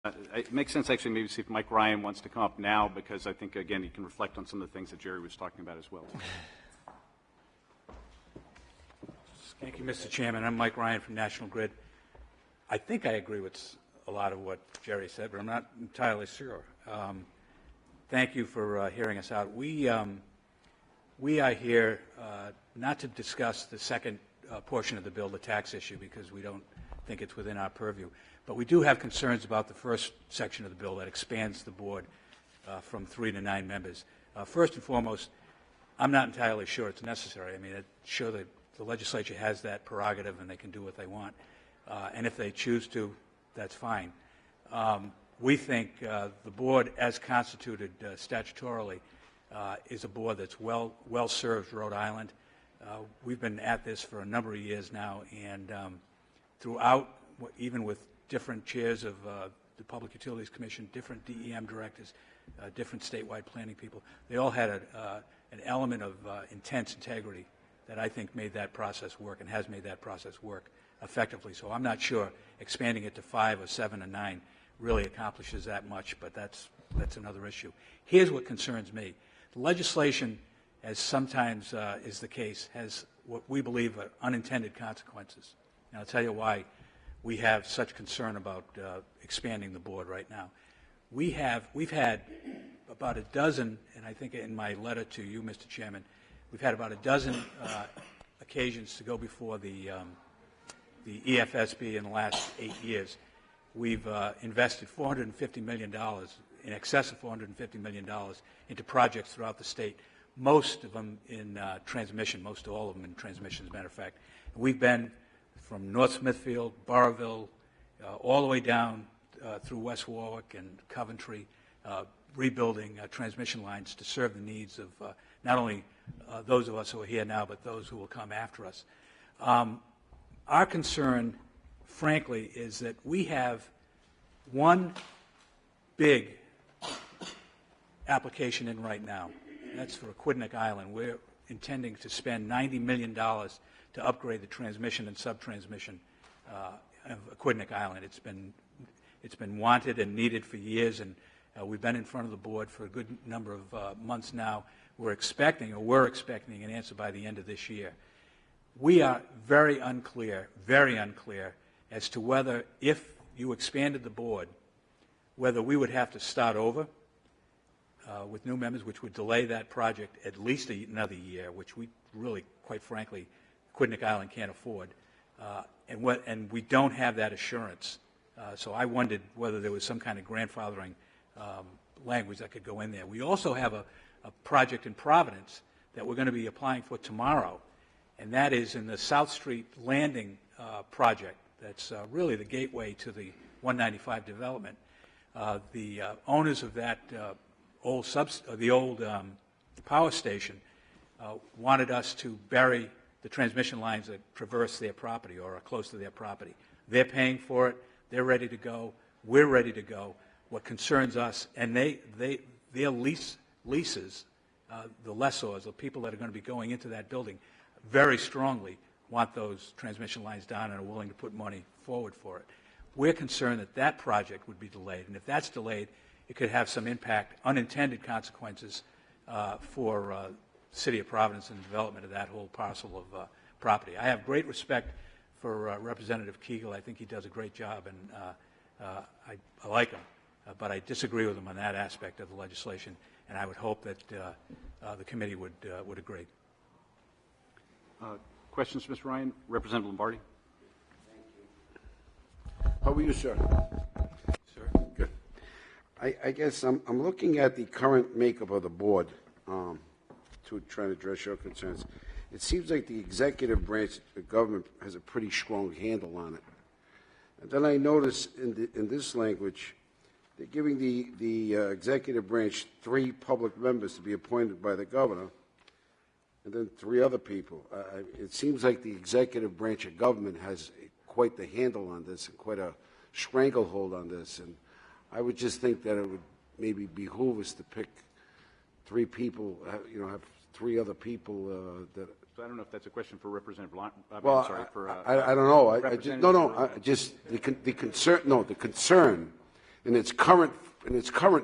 It makes sense, actually, maybe see if Mike Ryan wants to come up now, because I think, again, he can reflect on some of the things that Jerry was talking about as well. Thank you, Mr. Chairman. I'm Mike Ryan from National Grid. I think I agree with a lot of what Jerry said, but I'm not entirely sure. Thank you for hearing us out. We are here not to discuss the second portion of the bill, the tax issue, because we don't think it's within our purview. But we do have concerns about the first section of the bill that expands the board from 3 to 9 members. First and foremost, I'm not entirely sure it's necessary. I mean, it's sure that the legislature has that prerogative and they can do what they want. And if they choose to, that's fine. We think the board, as constituted statutorily, is a board that's well served Rhode Island. We've been at this for a number of years now, and throughout, even with different chairs of the Public Utilities Commission, different DEM directors, different statewide planning people, they all had an element of intense integrity that I think made that process work and has made that process work effectively. So I'm not sure expanding it to 5 or 7 or 9 really accomplishes that much, but that's another issue. Here's what concerns me. The legislation, as sometimes is the case, has what we believe are unintended consequences. And I'll tell you why we have such concern about expanding the board right now. We've had about a dozen, and I think in my letter to you, Mr. Chairman, we've had about a dozen occasions to go before the EFSB in the last 8 years. We've invested $450 million, in excess of $450 million, into projects throughout the state, most of them in transmission, most all of them in transmission, as a matter of fact. And we've been from North Smithfield, Burrillville, all the way down through West Warwick and Coventry, rebuilding transmission lines to serve the needs of not only those of us who are here now, but those who will come after us. Our concern, frankly, is that we have one big application in right now. That's for Quidnick Island. We're intending to spend $90 million to upgrade the transmission and sub-transmission of Quidnick Island. It's been wanted and needed for years, and we've been in front of the board for a good number of months now. We're expecting an answer by the end of this year. We are very unclear as to whether, if you expanded the board, whether we would have to start over with new members, which would delay that project at least another year, which we really, quite frankly, Quidnick Island can't afford, and we don't have that assurance. So I wondered whether there was some kind of grandfathering language that could go in there. We also have a project in Providence that we're going to be applying for tomorrow, and that is in the South Street Landing project. That's really the gateway to the 195 development. The owners of that old power station wanted us to bury the transmission lines that traverse their property or are close to their property. They're paying for it. They're ready to go. We're ready to go. What concerns us, and their leases, the lessors, the people that are going to be going into that building, very strongly want those transmission lines down and are willing to put money forward for it. We're concerned that that project would be delayed, and if that's delayed, it could have some impact, unintended consequences for the city of Providence and the development of that whole parcel of property. I have great respect for Representative Kegel. I think he does a great job, and I like him, but I disagree with him on that aspect of the legislation, and I would hope that the committee would agree. Questions, Mr. Ryan? Representative Lombardi. How are you, sir? Sir? Good. I guess I'm looking at the current makeup of the board to try to address your concerns. It seems like the executive branch of the government has a pretty strong handle on it. And then I notice in this language, they're giving the executive branch 3 public members to be appointed by the governor, and then 3 other people. It seems like the executive branch of government has quite the handle on this and quite a stranglehold on this. And I would just think that it would maybe behoove us to pick 3 people, have 3 other people that. So I don't know if that's a question for Representative Lardi. Well, I don't know. The concern in its current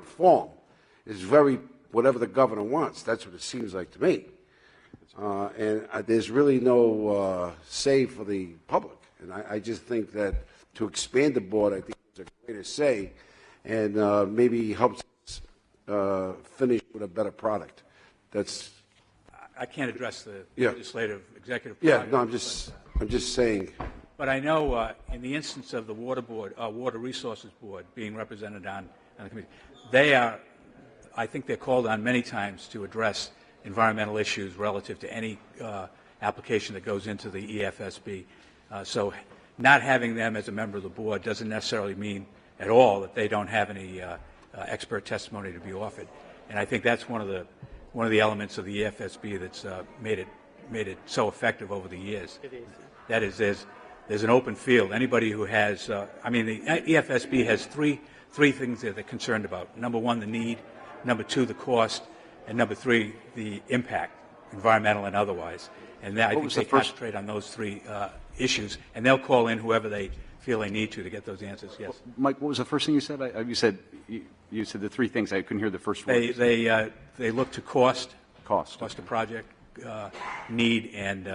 form is very whatever the governor wants. That's what it seems like to me. And there's really no say for the public. And I just think that to expand the board, I think is a greater say, and maybe helps us finish with a better product. That's. I can't address the Yeah. legislative executive. Yeah, no, I'm just saying. But I know in the instance of the Water Board, Water Resources Board being represented on the committee, they are, I think they're called on many times to address environmental issues relative to any application that goes into the EFSB. So not having them as a member of the board doesn't necessarily mean at all that they don't have any expert testimony to be offered. And I think that's one of the elements of the EFSB that's made it so effective over the years. It is. That is, there's an open field. Anybody who has, the EFSB has three things that they're concerned about. Number one, the need. Number two, the cost. And number three, the impact, environmental and otherwise. And I think they concentrate on those three issues, and they'll call in whoever they feel they need to get those answers. Yes. Mike, what was the first thing you said? You said the three things. I couldn't hear the first one. They look to cost Cost. of project, need, and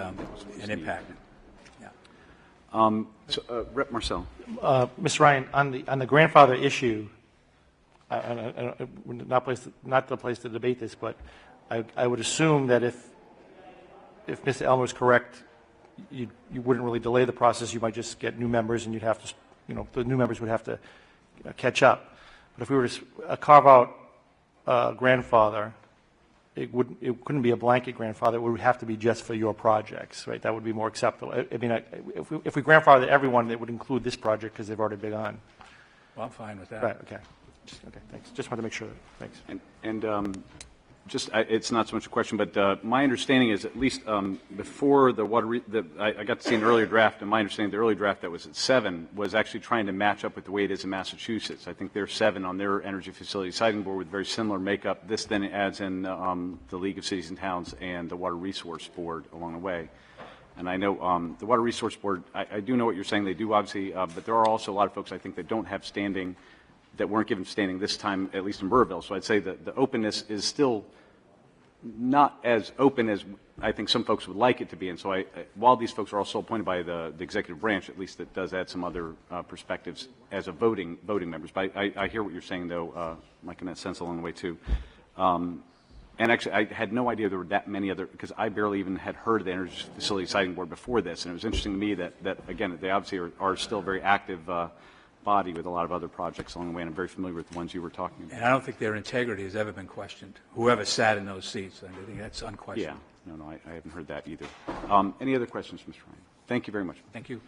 impact. Yeah. Rep. Marcel. Mr. Ryan, on the grandfather issue, not the place to debate this, but I would assume that if Mr. Elmer is correct, you wouldn't really delay the process. You might just get new members, and you'd have to, the new members would have to catch up. But if we were to carve out grandfather, it couldn't be a blanket grandfather. It would have to be just for your projects, right? That would be more acceptable. If we grandfather everyone, it would include this project because they've already been on. Well, I'm fine with that. Right. Okay. Okay. Thanks. Just wanted to make sure. Thanks. It's not so much a question, but my understanding is at least before the I got to see an earlier draft, and my understanding the early draft that was at 7 was actually trying to match up with the way it is in Massachusetts. I think they're 7 on their energy facility siting board with very similar makeup. This then adds in the League of Cities and Towns and the Water Resource Board along the way. And I know the Water Resource Board, I do know what you're saying. They do obviously, but there are also a lot of folks I think that don't have standing, that weren't given standing this time, at least in Burrville. So I'd say that the openness is still not as open as I think some folks would like it to be. And so while these folks are also appointed by the executive branch, at least it does add some other perspectives as a voting members. But I hear what you're saying, though, Mike, in that sense along the way, too. And actually, I had no idea there were that many other, because I barely even had heard of the Energy Facility Siting Board before this. And it was interesting to me that again, they obviously are still a very active body with a lot of other projects along the way, and I'm very familiar with the ones you were talking about. And I don't think their integrity has ever been questioned. Whoever sat in those seats, I think that's unquestioned. Yeah, no, I haven't heard that either. Any other questions, Mr. Ryan? Thank you very much. Thank you.